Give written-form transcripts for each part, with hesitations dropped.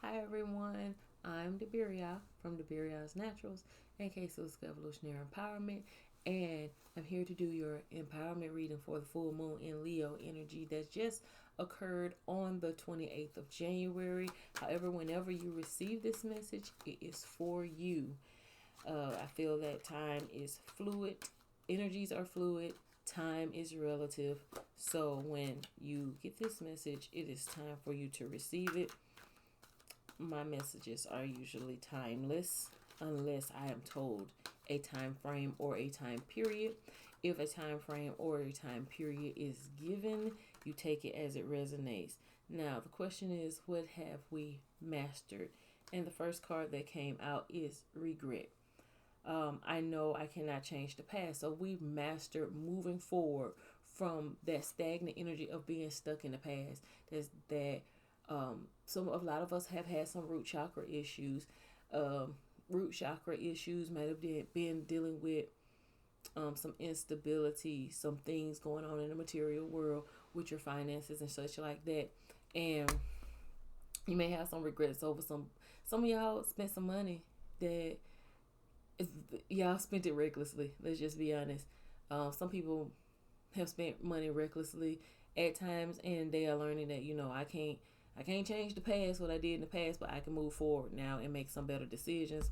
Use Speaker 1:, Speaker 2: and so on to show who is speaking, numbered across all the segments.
Speaker 1: Hi everyone, I'm Deberia from Deberia's Naturals and Quesos Evolutionary Empowerment, and I'm here to do your empowerment reading for the full moon in Leo energy that just occurred on the 28th of January. However, whenever you receive this message, it is for you. I feel that time is fluid, energies are fluid, time is relative. So when you get this message, it is time for you to receive it. My messages are usually timeless unless I am told a time frame or a time period. If a time frame or a time period is given, you take it as it resonates. Now, the question is, what have we mastered? And the first card that came out is regret. I know I cannot change the past, so we've mastered moving forward from that stagnant energy of being stuck in the past. There's that a lot of us have had some root chakra issues. Root chakra issues might have been dealing with some instability, some things going on in the material world with your finances and such like that. And you may have some regrets over some of y'all spent some money that y'all spent it recklessly. Let's just be honest. Some people have spent money recklessly at times, and they are learning that I can't change the past, what I did in the past, but I can move forward now and make some better decisions.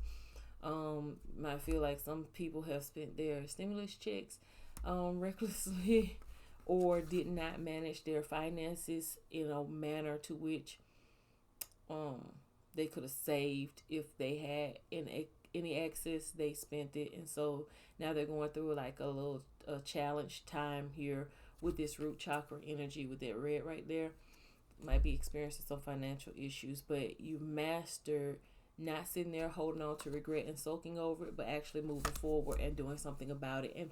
Speaker 1: I feel like some people have spent their stimulus checks recklessly or did not manage their finances in a manner to which they could have saved if they had any access. They spent it, and so now they're going through like a challenge time here with this root chakra energy with that red right there. Might be experiencing some financial issues, but you mastered not sitting there holding on to regret and sulking over it, but actually moving forward and doing something about it and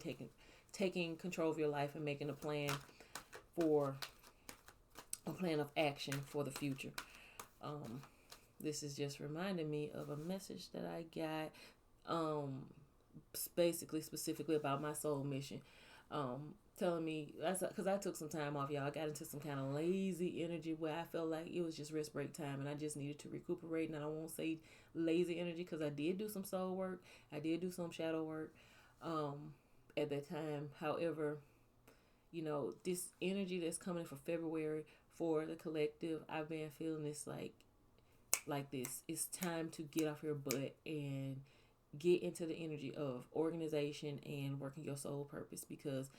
Speaker 1: taking control of your life and making for a plan of action for the future. This is just reminding me of a message that I got, basically specifically about my soul mission. Telling me, because I took some time off, y'all. I got into some kind of lazy energy where I felt like it was just rest break time and I just needed to recuperate. And I won't say lazy energy because I did do some soul work, I did do some shadow work at that time. However, this energy that's coming for February for the collective, I've been feeling this like this. It's time to get off your butt and get into the energy of organization and working your soul purpose, because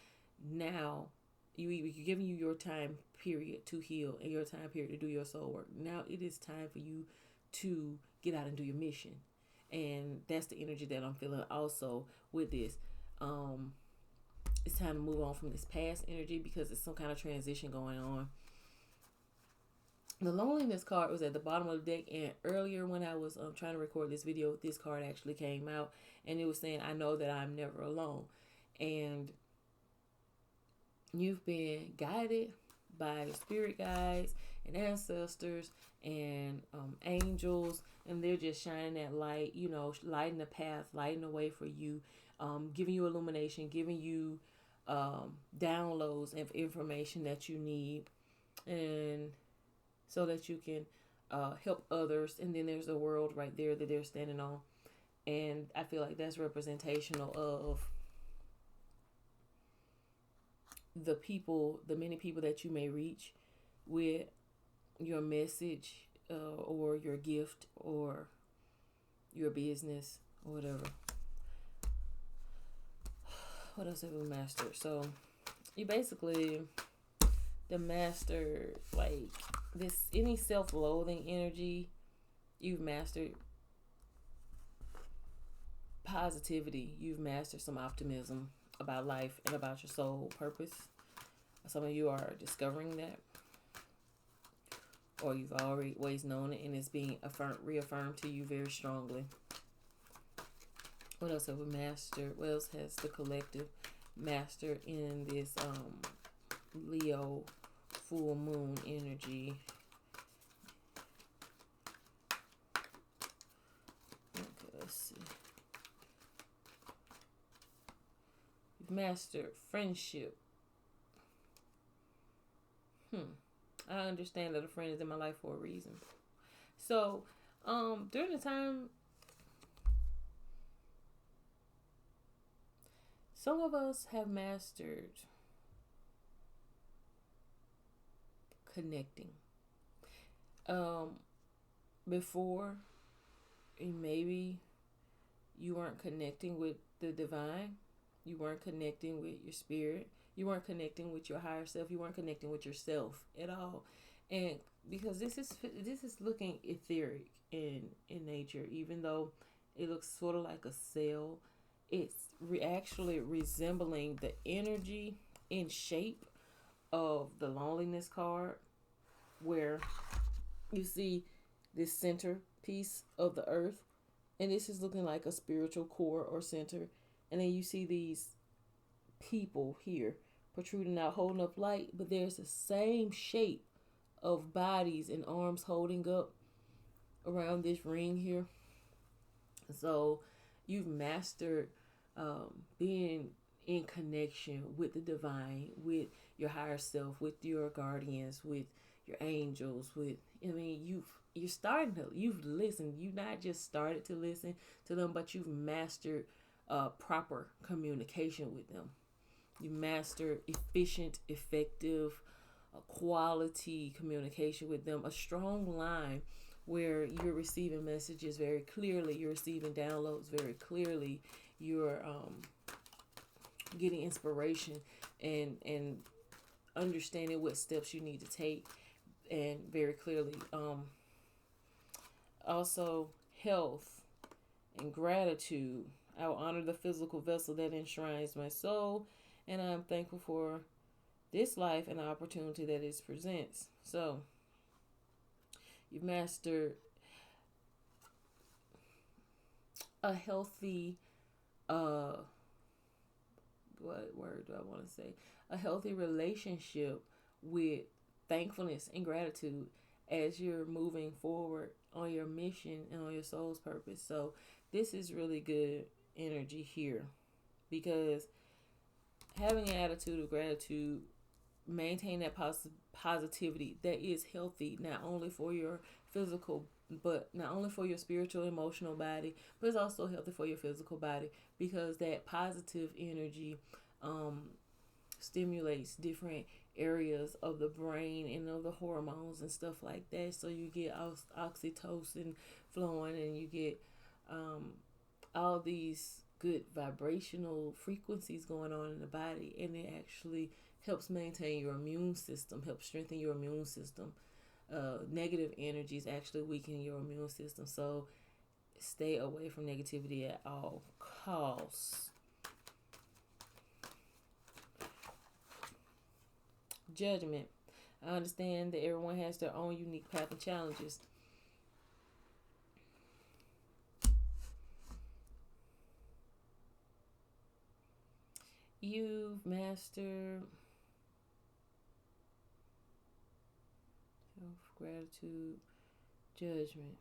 Speaker 1: now you're giving you your time period to heal and your time period to do your soul work. Now it is time for you to get out and do your mission, and that's the energy that I'm feeling also with this. It's time to move on from this past energy because it's some kind of transition going on. The loneliness card was at the bottom of the deck, and earlier when I was trying to record this video, this card actually came out, and it was saying, I know that I'm never alone. And you've been guided by spirit guides and ancestors and angels, and they're just shining that light, lighting the path, lighting the way for you, giving you illumination, giving you downloads of information that you need, and so that you can help others. And then there's a world right there that they're standing on, and I feel like that's representational of the many people that you may reach with your message, or your gift, or your business, or whatever. What else have we mastered? So you basically the master, like this, any self-loathing energy. You've mastered positivity. You've mastered some optimism about life and about your soul purpose. Some of you are discovering that, or you've always known it and it's being reaffirmed to you very strongly. What else have we mastered? What else has the collective mastered in this Leo full moon energy? Okay, let's see. You've mastered friendship. I understand that a friend is in my life for a reason. So, during the time, some of us have mastered connecting. Um, Before, maybe you weren't connecting with the divine, you weren't connecting with your spirit, you weren't connecting with your higher self, you weren't connecting with yourself at all. And because this is looking etheric in nature, even though it looks sort of like a cell, it's actually resembling the energy in shape of the loneliness card, where you see this center piece of the earth, and this is looking like a spiritual core or center, and then you see these people here protruding out holding up light, but there's the same shape of bodies and arms holding up around this ring here. So you've mastered being in connection with the divine, with your higher self, with your guardians, with your angels, with, I mean, you're starting to, you've listened. You not just started to listen to them, but you've mastered proper communication with them. You master efficient, effective, quality communication with them. A strong line where you're receiving messages very clearly, you're receiving downloads very clearly, you're getting inspiration and understanding what steps you need to take and very clearly. Also, health and gratitude. I will honor the physical vessel that enshrines my soul, and I'm thankful for this life and the opportunity that it presents. So, you've mastered a healthy, uh, what word do I want to say? A healthy relationship with thankfulness and gratitude as you're moving forward on your mission and on your soul's purpose. So, this is really good energy here, because having an attitude of gratitude, maintain that positivity that is healthy, not only for your physical, but not only for your spiritual emotional body, but it's also healthy for your physical body, because that positive energy stimulates different areas of the brain and of the hormones and stuff like that. So you get oxytocin flowing, and you get all these good vibrational frequencies going on in the body, and it actually helps maintain your immune system, helps strengthen your immune system. Negative energies actually weaken your immune system, so stay away from negativity at all costs. Judgment. I understand that everyone has their own unique path and challenges. You've mastered self-gratitude, judgment.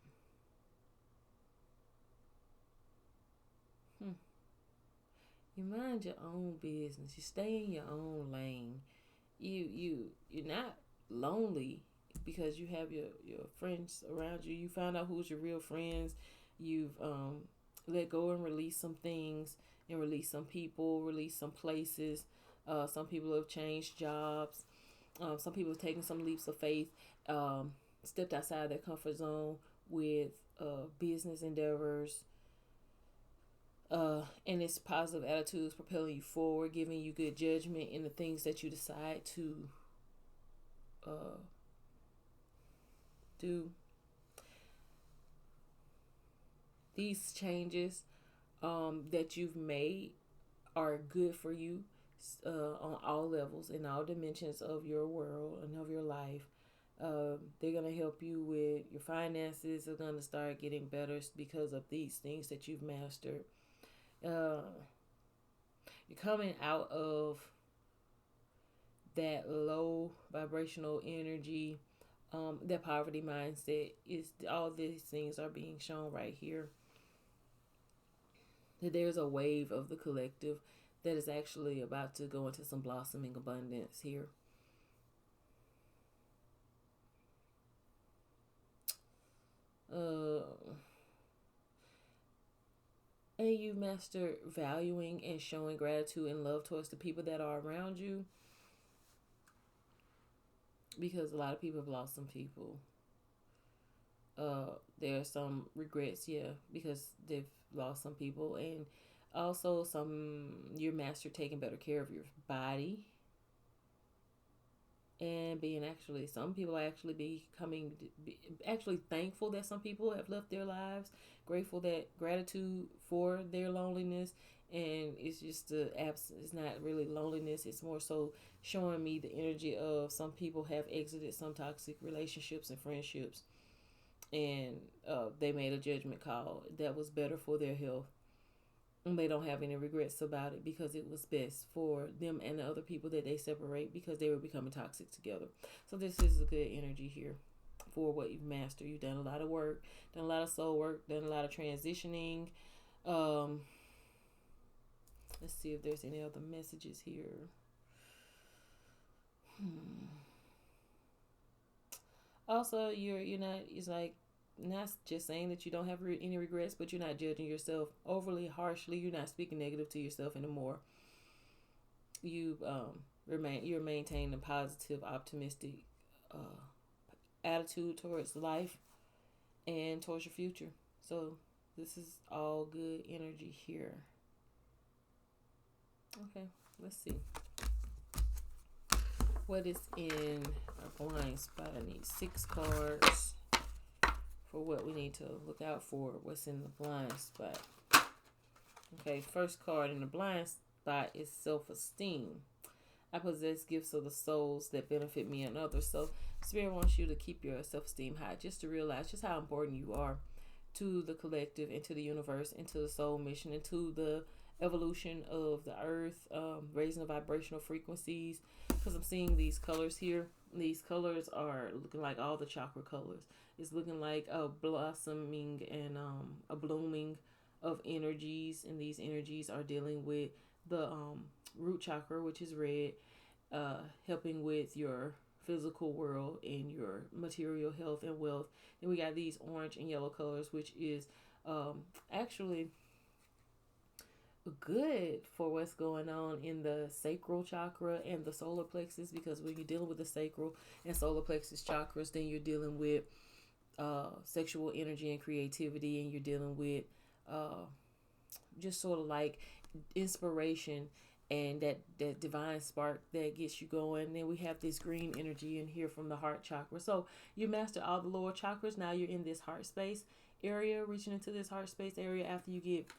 Speaker 1: You mind your own business. You stay in your own lane. You're not lonely because you have your friends around you. You found out who's your real friends. You've let go and release some things, and release some people, release some places. Some people have changed jobs. Some people have taken some leaps of faith, stepped outside their comfort zone with business endeavors. And it's positive attitudes propelling you forward, giving you good judgment in the things that you decide to uh, do. These changes that you've made are good for you on all levels, in all dimensions of your world and of your life. They're going to help you with your finances. They're going to start getting better because of these things that you've mastered. You're coming out of that low vibrational energy, that poverty mindset. Is all these things are being shown right here. That there's a wave of the collective that is actually about to go into some blossoming abundance here. and you master valuing and showing gratitude and love towards the people that are around you, because a lot of people have lost some people. There are some regrets, yeah, because they've lost some people, and also some your master taking better care of your body, and being actually some people are actually becoming actually thankful that some people have left their lives, grateful that gratitude for their loneliness. And it's just the absence, it's not really loneliness, it's more so showing me the energy of some people have exited some toxic relationships and friendships, and they made a judgment call that was better for their health, and they don't have any regrets about it because it was best for them and the other people that they separate because they were becoming toxic together. So this is a good energy here for what you've mastered. You've done a lot of work, done a lot of soul work, done a lot of transitioning. um let's see if there's any other messages here. Also, you're not, it's like, not just saying that you don't have any regrets, but you're not judging yourself overly harshly. You're not speaking negative to yourself anymore. You you're maintaining a positive, optimistic uh, attitude towards life and towards your future. So this is all good energy here. Okay, let's see. What is in our blind spot? I need 6 cards for what we need to look out for. What's in the blind spot? Okay, first card in the blind spot is self-esteem. I possess gifts of the souls that benefit me and others. So Spirit wants you to keep your self-esteem high, just to realize just how important you are to the collective and to the universe and to the soul mission and to the evolution of the earth, raising the vibrational frequencies. Because I'm seeing these colors here. These colors are looking like all the chakra colors. It's looking like a blossoming and a blooming of energies, and these energies are dealing with the root chakra, which is red, helping with your physical world and your material health and wealth. And we got these orange and yellow colors, which is actually good for what's going on in the sacral chakra and the solar plexus, because when you're dealing with the sacral and solar plexus chakras, then you're dealing with sexual energy and creativity, and you're dealing with just sort of like inspiration and that divine spark that gets you going. And then we have this green energy in here from the heart chakra. So you master all the lower chakras. Now you're in this heart space area, reaching into this heart space area after you get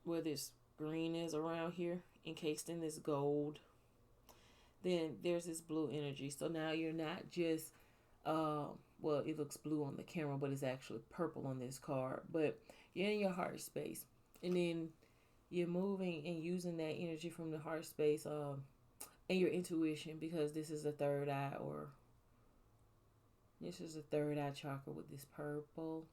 Speaker 1: where this green is around here, encased in this gold. Then there's this blue energy. So now you're not just well, it looks blue on the camera, but it's actually purple on this card. But you're in your heart space, and then you're moving and using that energy from the heart space, and your intuition, because this is the third eye, or this is the third eye chakra with this purple.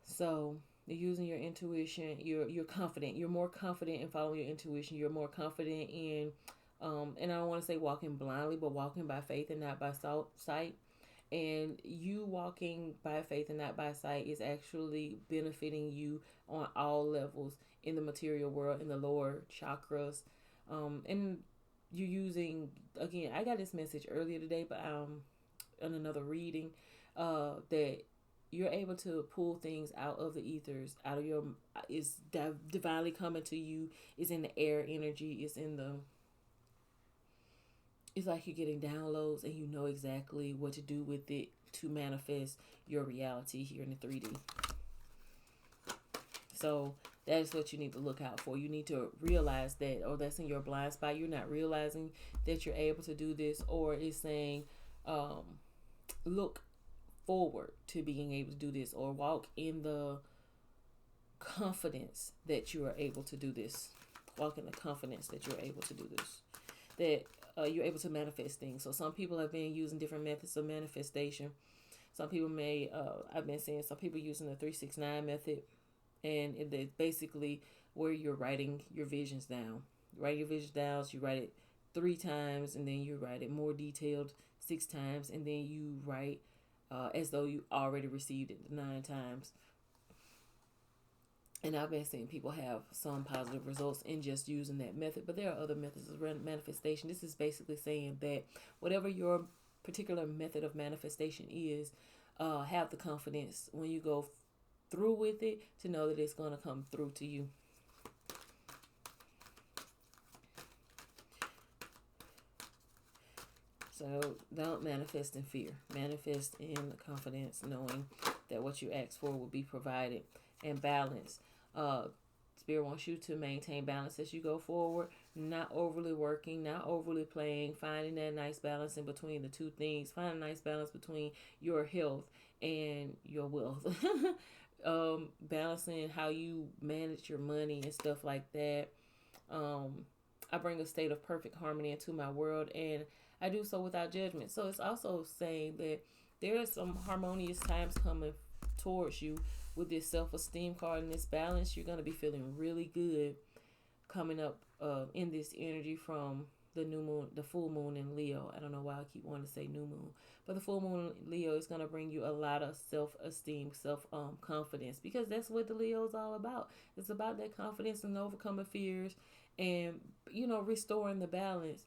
Speaker 1: So you're using your intuition. You're confident. You're more confident in following your intuition. You're more confident in, and I don't want to say walking blindly, but walking by faith and not by sight. And you walking by faith and not by sight is actually benefiting you on all levels in the material world, in the lower chakras. And you're using, again, I got this message earlier today, but in another reading, that you're able to pull things out of the ethers, out of your, is divinely coming to you, is in the air energy, is in the, it's like you're getting downloads and you know exactly what to do with it to manifest your reality here in the 3D. So that is what you need to look out for. You need to realize that, or that's in your blind spot. You're not realizing that you're able to do this, or it's saying, look forward to being able to do this, or walk in the confidence that you are able to do this. Walk in the confidence that you're able to do this. That you're able to manifest things. So some people have been using different methods of manifestation. Some people may, I've been seeing some people using the 369 method, and it's basically where you're writing your visions down. You write your visions down, so you write it 3 times, and then you write it more detailed 6 times, and then you write as though you already received it 9 times. And I've been seeing people have some positive results in just using that method, but there are other methods of manifestation. This is basically saying that whatever your particular method of manifestation is, have the confidence when you go through with it to know that it's going to come through to you. So don't manifest in fear. Manifest in confidence, knowing that what you ask for will be provided. And balance. Spirit wants you to maintain balance as you go forward, not overly working, not overly playing, finding that nice balance in between the two things. Find a nice balance between your health and your wealth. Balancing how you manage your money and stuff like that. I bring a state of perfect harmony into my world, and I do so without judgment. So it's also saying that there are some harmonious times coming towards you with this self-esteem card and this balance. You're going to be feeling really good coming up in this energy from the new moon, the full moon in Leo. I don't know why I keep wanting to say new moon, but the full moon in Leo is going to bring you a lot of self-esteem, self-confidence, because that's what the Leo is all about. It's about that confidence and overcoming fears and, restoring the balance.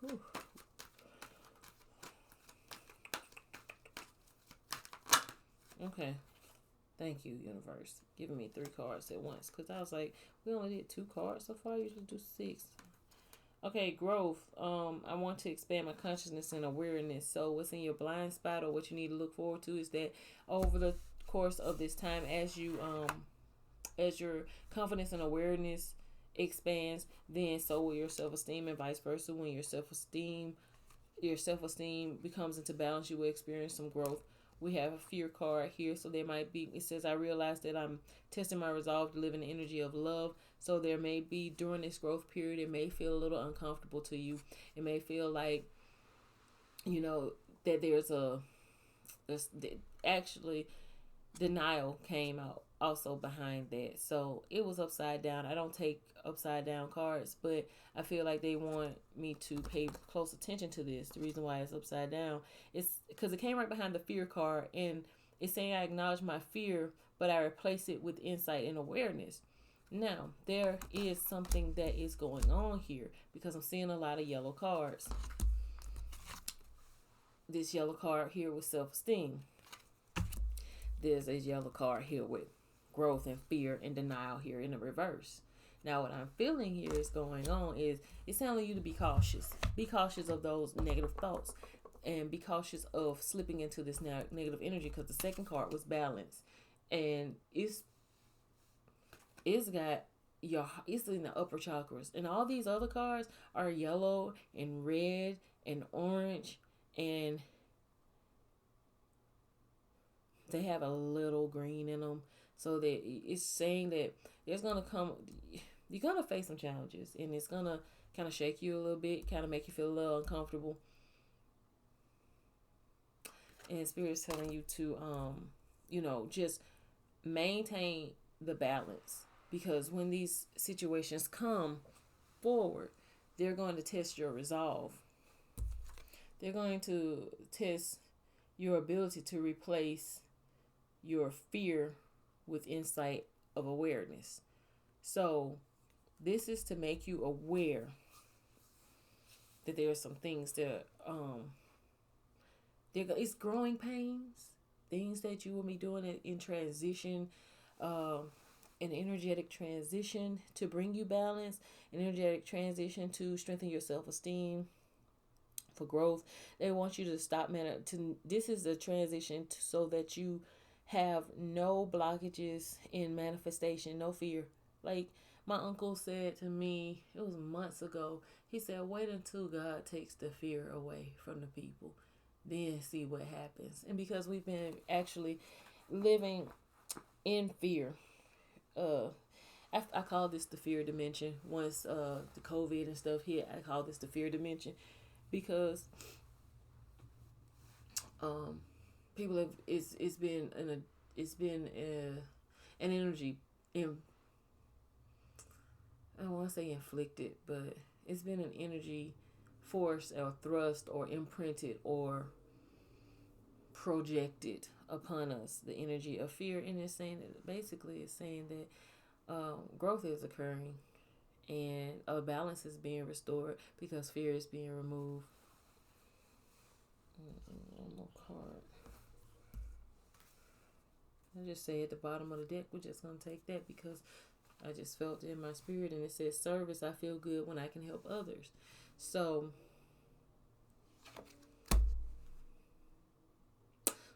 Speaker 1: Whew. Okay. Thank you, universe, giving me 3 cards at once. Because I was like, we only did 2 cards so far. I usually do 6. Okay, growth. I want to expand my consciousness and awareness. So what's in your blind spot or what you need to look forward to is that over the course of this time, as your confidence and awareness expands, then so will your self-esteem, and vice versa. When your self-esteem becomes into balance, you will experience some growth. We have a fear card here, so there might be, it says, I realize that I'm testing my resolve to live in the energy of love. So there may be, during this growth period, it may feel a little uncomfortable to you. It may feel like, that actually denial came out also behind that. So it was upside down. I don't take upside down cards, but I feel like they want me to pay close attention to this. The reason why it's upside down is because it came right behind the fear card, and it's saying I acknowledge my fear, but I replace it with insight and awareness. Now, there is something that is going on here because I'm seeing a lot of yellow cards. This yellow card here with self-esteem. There's a yellow card here with growth and fear and denial here in the reverse. Now, what I'm feeling here is going on is it's telling you to be cautious. Be cautious of those negative thoughts and be cautious of slipping into this negative energy, because the second card was balance, and it's got it's in the upper chakras, and all these other cards are yellow and red and orange, and they have a little green in them. So that it's saying that you're gonna face some challenges, and it's gonna kind of shake you a little bit, kind of make you feel a little uncomfortable. And Spirit's telling you to, just maintain the balance, because when these situations come forward, they're going to test your resolve. They're going to test your ability to replace your fear with insight of awareness. So this is to make you aware that there are some things that it's growing pains, things that you will be doing in transition, an energetic transition to bring you balance, an energetic transition to strengthen your self-esteem, for growth. They want you to stop this is a transition so that you have no blockages in manifestation, no fear. Like my uncle said to me, it was months ago, he said, wait until God takes the fear away from the people, then see what happens. And because we've been actually living in fear, I call this the fear dimension. Once the COVID and stuff hit, I call this the fear dimension, because people have it's been an energy in, I don't want to say inflicted, but it's been an energy force or thrust or imprinted or projected upon us, the energy of fear. And it's saying that basically it's saying that growth is occurring and a balance is being restored because fear is being removed. One more card. I just say at the bottom of the deck, we're just going to take that because I just felt it in my spirit, and it says service. I feel good when I can help others. So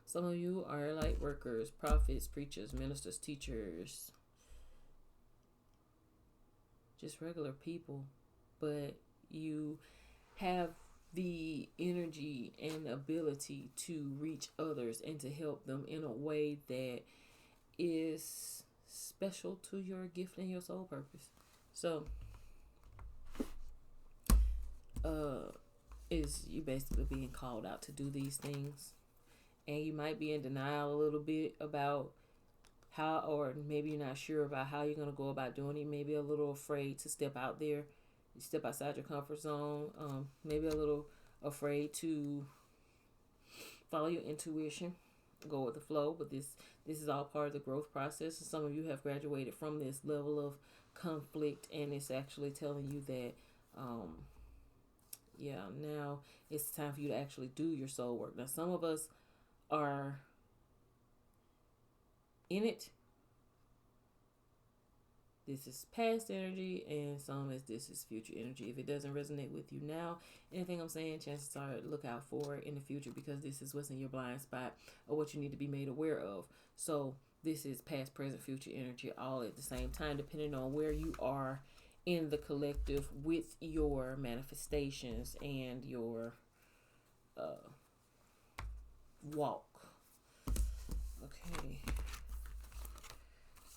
Speaker 1: some of you are light workers, prophets, preachers, ministers, teachers, just regular people, but you have the energy and ability to reach others and to help them in a way that is special to your gift and your soul purpose. So is you basically being called out to do these things, and you might be in denial a little bit about how, or maybe you're not sure about how you're going to go about doing it. Maybe a little afraid to step out there, step outside your comfort zone. Maybe a little afraid to follow your intuition, go with the flow. But this is all part of the growth process. And some of you have graduated from this level of conflict, and it's actually telling you that now it's time for you to actually do your soul work. Now some of us are in it. This is past energy, and some is this is future energy. If it doesn't resonate with you now, anything I'm saying, chances are look out for it in the future, because this is what's in your blind spot or what you need to be made aware of. So this is past, present, future energy all at the same time, depending on where you are in the collective with your manifestations and your walk. Okay.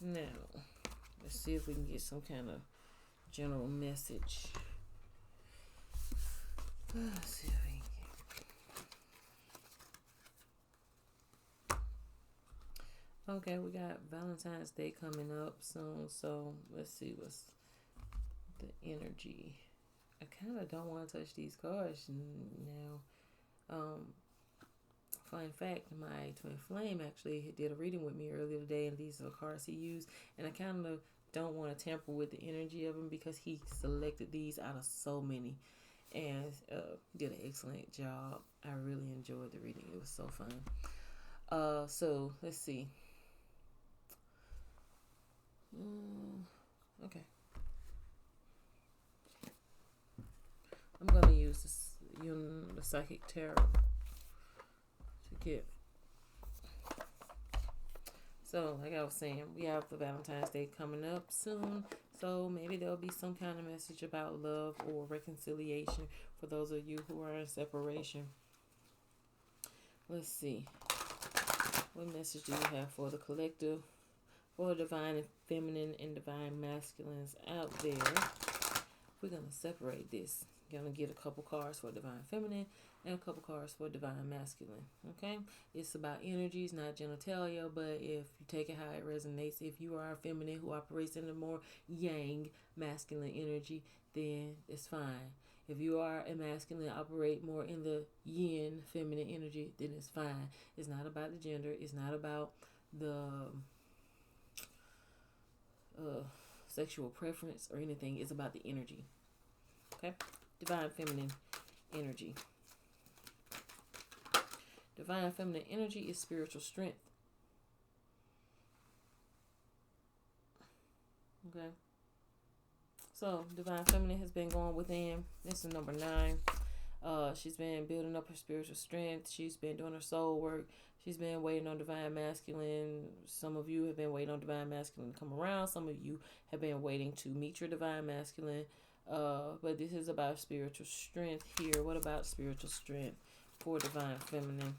Speaker 1: Now, let's see if we can get some kind of general message. Let's see if we can. Okay, we got Valentine's Day coming up soon, so let's see what's the energy. I kind of don't want to touch these cards now. Fun fact, my twin flame actually did a reading with me earlier today, and these are the cards he used, and I kind of don't want to tamper with the energy of him because he selected these out of so many, and did an excellent job. I really enjoyed the reading. It was so fun. So let's see. Okay. I'm going to use this, the Psychic Tarot to get. So, like I was saying, we have the Valentine's Day coming up soon. So, maybe there'll be some kind of message about love or reconciliation for those of you who are in separation. Let's see. What message do you have for the collective, for divine feminine and divine masculines out there? We're going to separate this. Going to get a couple cards for divine feminine and a couple cards for divine masculine. Okay, it's about energies, not genitalia, but if you take it how it resonates, if you are a feminine who operates in the more yang masculine energy, then it's fine. If you are a masculine, operate more in the yin feminine energy, then it's fine. It's not about the gender. It's not about the sexual preference or anything. It's about the energy. Okay, divine feminine energy. Divine feminine energy is spiritual strength. Okay. So, divine feminine has been going within. This is number 9. She's been building up her spiritual strength. She's been doing her soul work. She's been waiting on divine masculine. Some of you have been waiting on divine masculine to come around. Some of you have been waiting to meet your divine masculine. But this is about spiritual strength here. What about spiritual strength for divine feminine?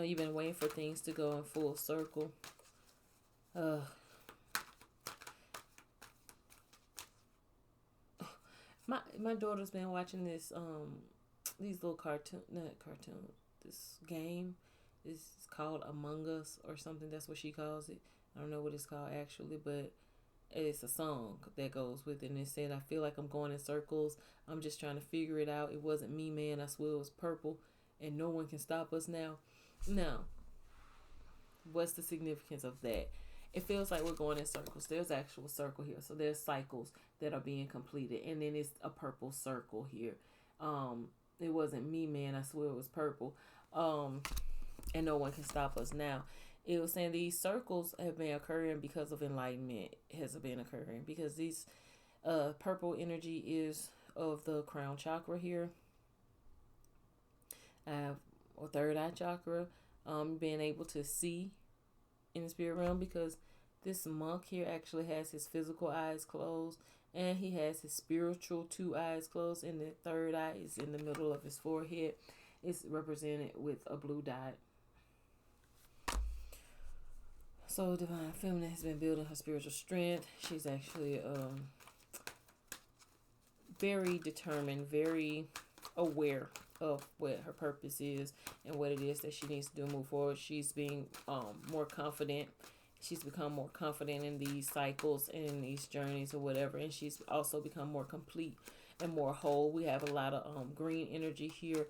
Speaker 1: You've been waiting for things to go in full circle. My daughter's been watching this these little this game. It's called Among Us or something. That's what she calls it. I don't know what it's called actually, but it's a song that goes with it. And it said, I feel like I'm going in circles. I'm just trying to figure it out. It wasn't me, man. I swear it was purple. And no one can stop us now. Now, what's the significance of that? It feels like we're going in circles. There's actual circle here. So there's cycles that are being completed. And then it's a purple circle here. It wasn't me, man. I swear it was purple. And no one can stop us now. It was saying these circles have been occurring because of enlightenment has been occurring. Because these purple energy is of the crown chakra here. I have a third eye chakra. Being able to see in the spirit realm, because this monk here actually has his physical eyes closed and he has his spiritual two eyes closed, and the third eye is in the middle of his forehead. It's represented with a blue dot. So Divine Feminine has been building her spiritual strength. She's actually very determined, very aware of what her purpose is and what it is that she needs to do to move forward. She's being more confident. She's become more confident in these cycles and in these journeys or whatever. And she's also become more complete and more whole. We have a lot of green energy here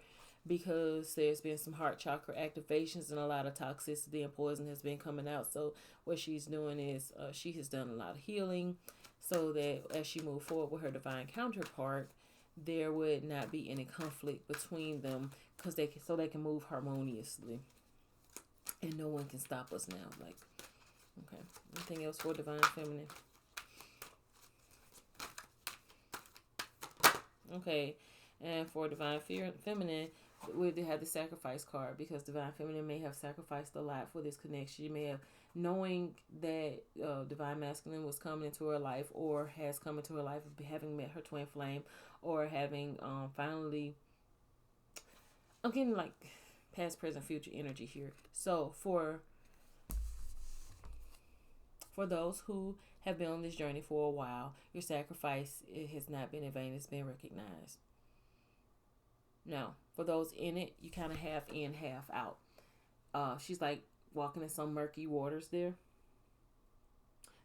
Speaker 1: because there's been some heart chakra activations and a lot of toxicity and poison has been coming out. So what she's doing is she has done a lot of healing so that as she moves forward with her divine counterpart, there would not be any conflict between them because they can move harmoniously and no one can stop us now. Like, okay, anything else for Divine Feminine? Okay, and for Divine Feminine, we have the sacrifice card because Divine Feminine may have sacrificed a lot for this connection. You may have, knowing that Divine Masculine was coming into her life or has come into her life, having met her twin flame, or having finally, I'm getting like past, present, future energy here. So for those who have been on this journey for a while, your sacrifice, it has not been in vain. It's been recognized. Now, for those in it, you kind of half in, half out. She's like walking in some murky waters there.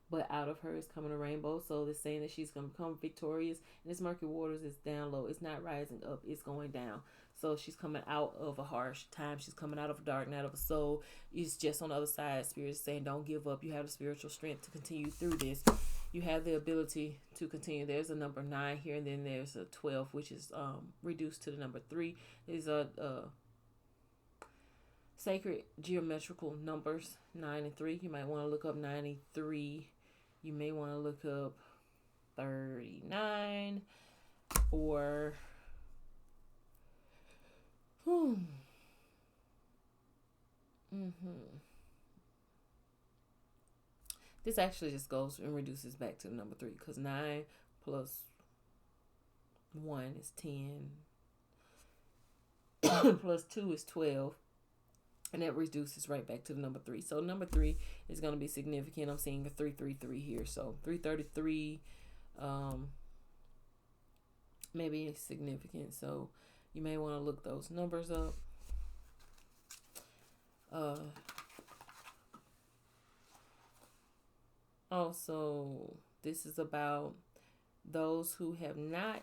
Speaker 1: But out of her is coming a rainbow. So they're saying that she's going to become victorious. And this murky waters is down low. It's not rising up. It's going down. So she's coming out of a harsh time. She's coming out of a dark night of a soul. It's just on the other side. Spirit is saying, don't give up. You have the spiritual strength to continue through this. You have the ability to continue. There's a number 9 here. And then there's a 12, which is reduced to the number 3. These are sacred geometrical numbers, 9 and 3. You might want to look up 93. You may want to look up 39 or This actually just goes and reduces back to the number 3 because 9 plus 1 is 10 plus 2 is 12. And that reduces right back to the number 3. So number 3 is going to be significant. I'm seeing a 333 here. So 333 maybe significant. So you may want to look those numbers up. Also, this is about those who have not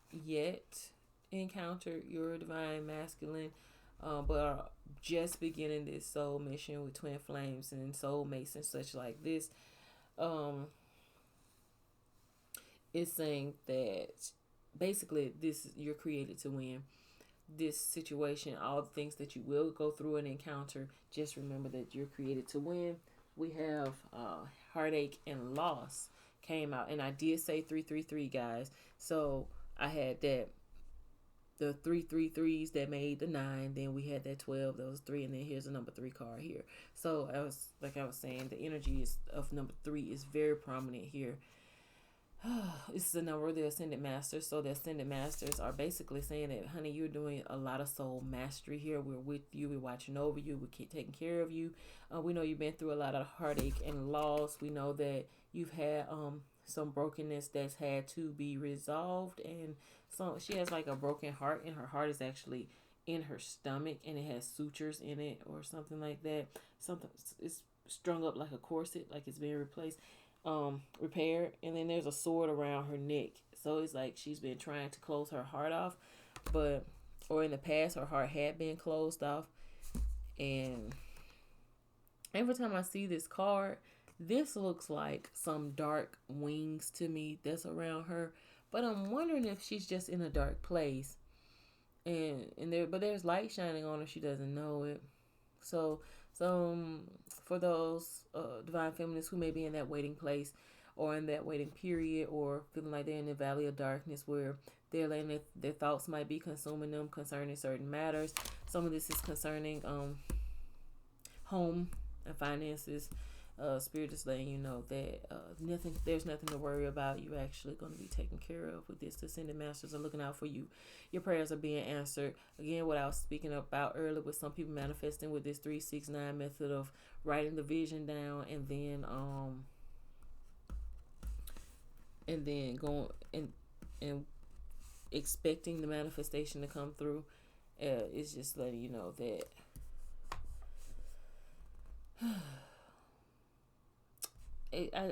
Speaker 1: yet encountered your divine masculine, but are just beginning this soul mission with twin flames and soulmates and such like this. It's saying that basically this, you're created to win. This situation, all the things that you will go through and encounter, just remember that you're created to win. We have heartache and loss came out, and I did say 333, guys. So I had that, the 333s that made the 9. Then we had that 12, that was 3, and then here's the number 3 card here. So I was saying, the energy of number 3 is very prominent here. This is the number of the Ascended Masters. So the Ascended Masters are basically saying that, honey, you're doing a lot of soul mastery here. We're with you. We're watching over you. We're taking care of you. We know you've been through a lot of heartache and loss. We know that you've had some brokenness that's had to be resolved. And so she has like a broken heart, and her heart is actually in her stomach, and it has sutures in it or something like that. Something, it's strung up like a corset, like it's being replaced. repaired, and then there's a sword around her neck. So it's like she's been trying to close her heart off, but or in the past her heart had been closed off. And every time I see this card, this looks like some dark wings to me that's around her. But I'm wondering if she's just in a dark place, but there's light shining on her. She doesn't know it. So for those divine feminists who may be in that waiting place, or in that waiting period, or feeling like they're in the valley of darkness where they're letting their thoughts might be consuming them concerning certain matters. Some of this is concerning home and finances. Spirit is letting you know that there's nothing to worry about. You're actually going to be taken care of with this. The Ascended Masters are looking out for you. Your prayers are being answered. Again, what I was speaking about earlier with some people manifesting with this 369 method of writing the vision down and then going and expecting the manifestation to come through. It's just letting you know that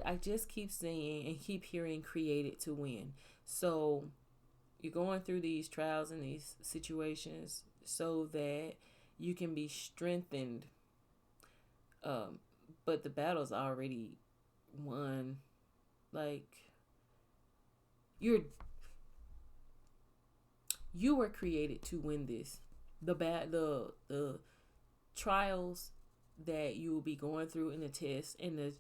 Speaker 1: I just keep saying and keep hearing created to win. So you're going through these trials and these situations so that you can be strengthened. But the battle's already won. Like you were created to win this. The trials that you will be going through in the test and the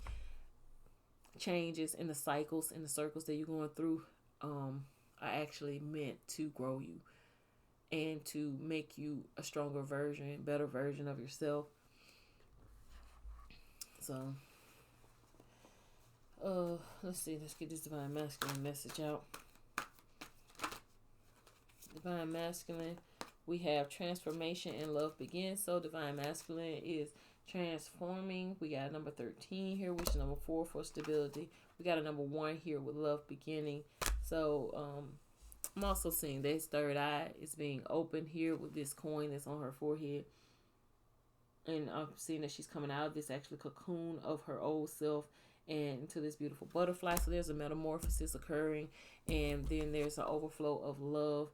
Speaker 1: changes and the cycles and the circles that you're going through are actually meant to grow you and to make you a stronger version, better version of yourself. So let's see, let's get this Divine Masculine message out. Divine Masculine, we have transformation and love begins. So Divine Masculine is transforming. We got number 13 here, which is number 4 for stability. We got a number 1 here with love beginning. So I'm also seeing this third eye is being opened here with this coin that's on her forehead. And I'm seeing that she's coming out of this actually cocoon of her old self and into this beautiful butterfly. So there's a metamorphosis occurring, and then there's an overflow of love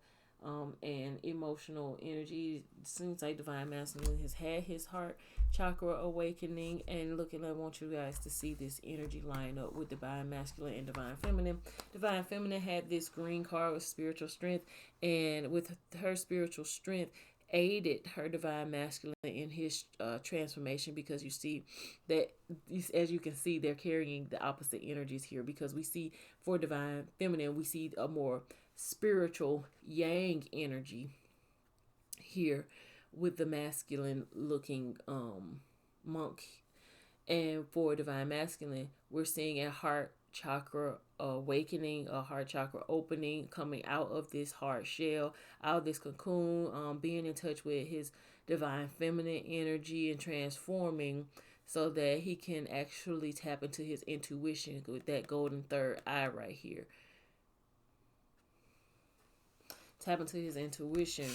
Speaker 1: and emotional energy. It seems like Divine Masculine has had his heart chakra awakening, and I want you guys to see this energy line up with Divine Masculine and Divine Feminine. Divine Feminine had this green card with spiritual strength, and with her spiritual strength aided her Divine Masculine in his transformation, because you see that, as you can see, they're carrying the opposite energies here, because we see for Divine Feminine, we see a more spiritual yang energy here with the masculine looking monk. And for Divine Masculine, we're seeing a heart chakra awakening, a heart chakra opening, coming out of this hard shell, out of this cocoon, being in touch with his Divine Feminine energy and transforming so that he can actually tap into his intuition with that golden third eye right here. Tap into his intuition,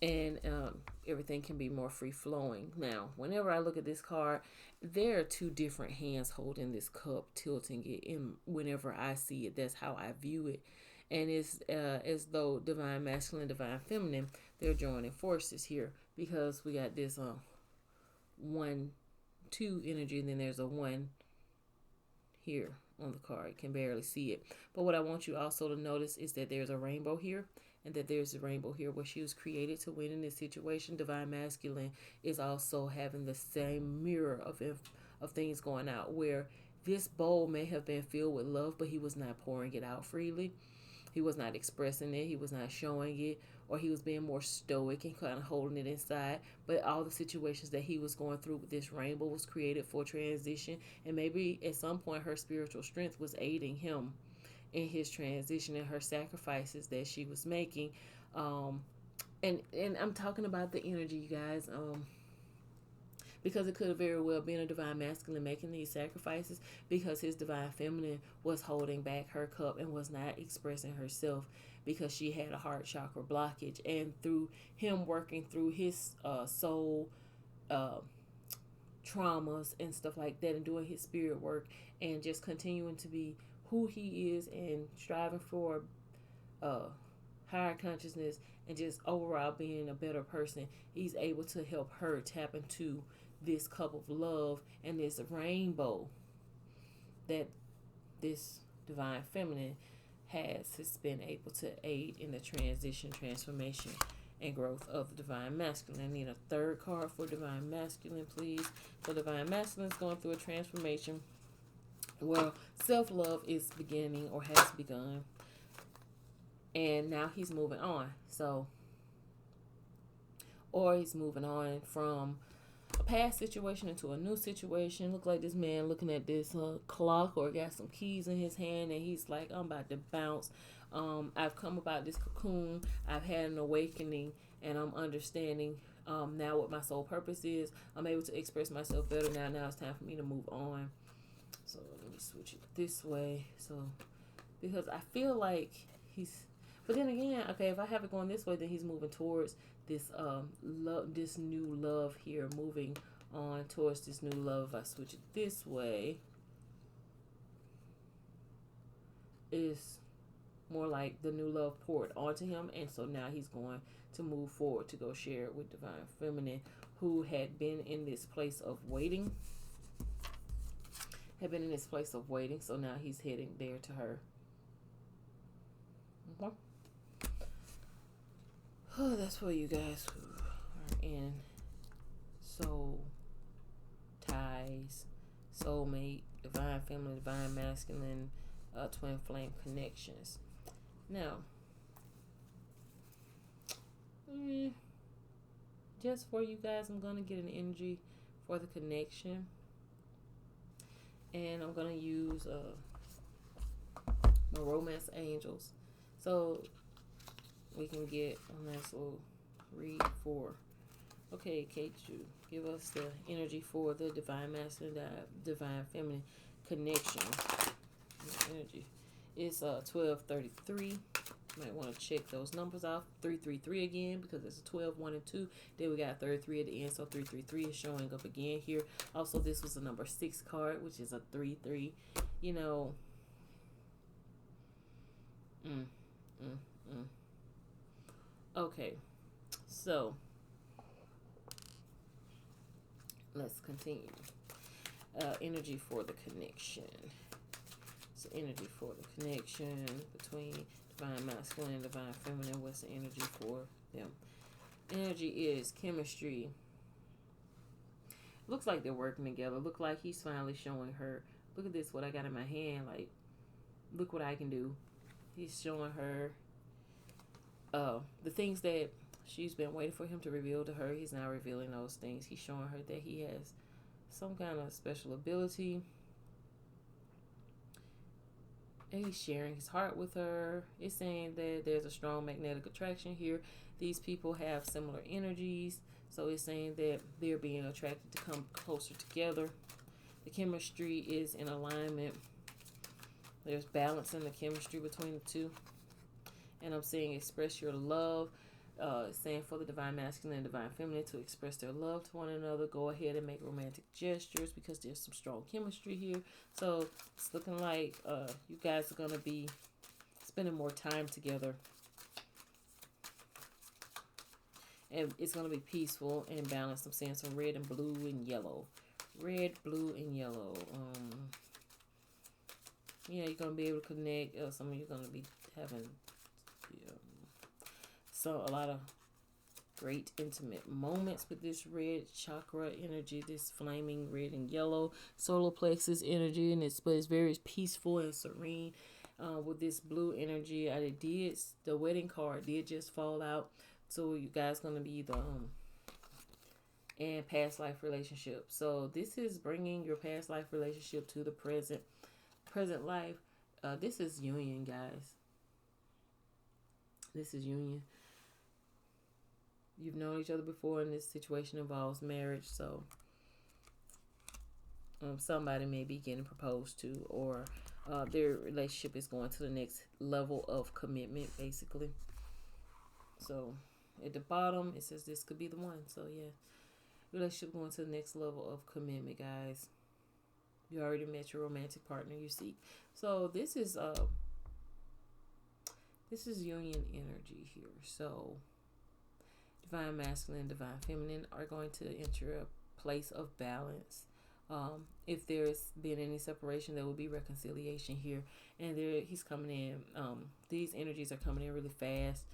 Speaker 1: and everything can be more free flowing. Now, whenever I look at this card, there are 2 different hands holding this cup, tilting it, and whenever I see it, that's how I view it. And it's as though Divine Masculine, Divine Feminine, they're joining forces here, because we got this 1, 2 energy, and then there's a 1 here on the card. Can barely see it. But what I want you also to notice is that there's a rainbow here, and that there's a rainbow here where she was created to win in this situation. Divine Masculine is also having the same mirror of things going out, where this bowl may have been filled with love, but he was not pouring it out freely. He was not expressing it. He was not showing it, or he was being more stoic and kind of holding it inside. But all the situations that he was going through with this rainbow was created for transition. And maybe at some point her spiritual strength was aiding him in his transition and her sacrifices that she was making. And I'm talking about the energy, you guys. Because it could have very well been a Divine Masculine making these sacrifices, because his Divine Feminine was holding back her cup and was not expressing herself, because she had a heart chakra blockage. And through him working through his soul traumas and stuff like that, and doing his spirit work, and just continuing to be who he is and striving for uh, higher consciousness and just overall being a better person. He's able to help her tap into this cup of love and this rainbow that this divine feminine has been able to aid in the transition, transformation, and growth of the divine masculine. I need a third card for divine masculine, please. So divine masculine is going through a transformation. Well, self-love is beginning or has begun, and now he's moving on. So, or he's moving on from a past situation into a new situation. Look like this man looking at this clock, or got some keys in his hand, and he's like, I'm about to bounce. I've come about this cocoon. I've had an awakening, and I'm understanding now what my soul purpose is. I'm able to express myself better now. Now it's time for me to move on. So let me switch it this way. So because I feel like he's, but then again, okay, if I have it going this way, then he's moving towards this love, this new love here, moving on towards this new love. If I switch it this way, is more like the new love poured onto him, and so now he's going to move forward to go share it with divine feminine, who had been in this place of waiting. So now he's heading there to her. Okay. Oh, that's for you guys who are in soul ties, soulmate, divine feminine, divine masculine, twin flame connections. Now, just for you guys, I'm going to get an energy for the connection. And I'm going to use my romance angels. So we can get a nice little read for. Okay, K2, give us the energy for the divine masculine, divine feminine connection. The energy is 1233. Might want to check those numbers off. 333 again, because it's a 12, 1, and 2. Then we got 33 at the end, so 333 is showing up again here. Also, this was a number 6 card, which is a 3-3. You know, okay, so let's continue. Energy for the connection. So energy for the connection between divine masculine and divine feminine. What's the energy for them? Energy is chemistry. Looks like they're working together. Look like he's finally showing her, look at this, what I got in my hand. Like, look what I can do. He's showing her the things that she's been waiting for him to reveal to her. He's now revealing those things. He's showing her that he has some kind of special ability. And he's sharing his heart with her. It's saying that there's a strong magnetic attraction here. These people have similar energies. So it's saying that they're being attracted to come closer together. The chemistry is in alignment. There's balance in the chemistry between the two. And I'm saying express your love. Saying for the divine masculine and divine feminine to express their love to one another. Go ahead and make romantic gestures because there's some strong chemistry here. So it's looking like you guys are going to be spending more time together. And it's going to be peaceful and balanced. I'm seeing some red and blue and yellow. Red, blue, and yellow. Yeah, you're going to be able to connect. Some of you are going to be having a lot of great intimate moments with this red chakra energy, this flaming red and yellow solar plexus energy, and it's very peaceful and serene. With this blue energy, the wedding card did just fall out, so you guys gonna be the and past life relationship. So this is bringing your past life relationship to the present life. This is union, guys. This is union. You've known each other before, and this situation involves marriage. So somebody may be getting proposed to, or their relationship is going to the next level of commitment, basically. So at the bottom, it says this could be the one. So yeah. relationship going to the next level of commitment, guys. You already met your romantic partner you seek. So this is union energy here. So divine masculine, divine feminine are going to enter a place of balance. If there's been any separation, there will be reconciliation here. And he's coming in. These energies are coming in really fast,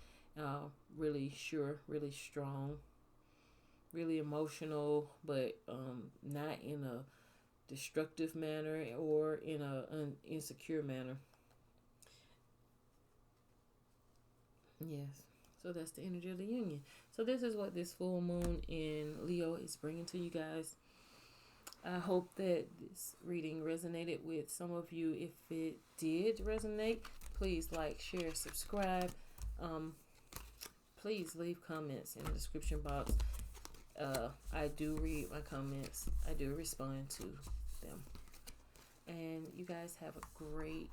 Speaker 1: really sure, really strong, really emotional, but not in a destructive manner or in an insecure manner. Yes. So that's the energy of the union. So this is what this full moon in Leo is bringing to you guys. I hope that this reading resonated with some of you. If it did resonate, please like, share, subscribe. Please leave comments in the description box. I do read my comments. I do respond to them. And you guys have a great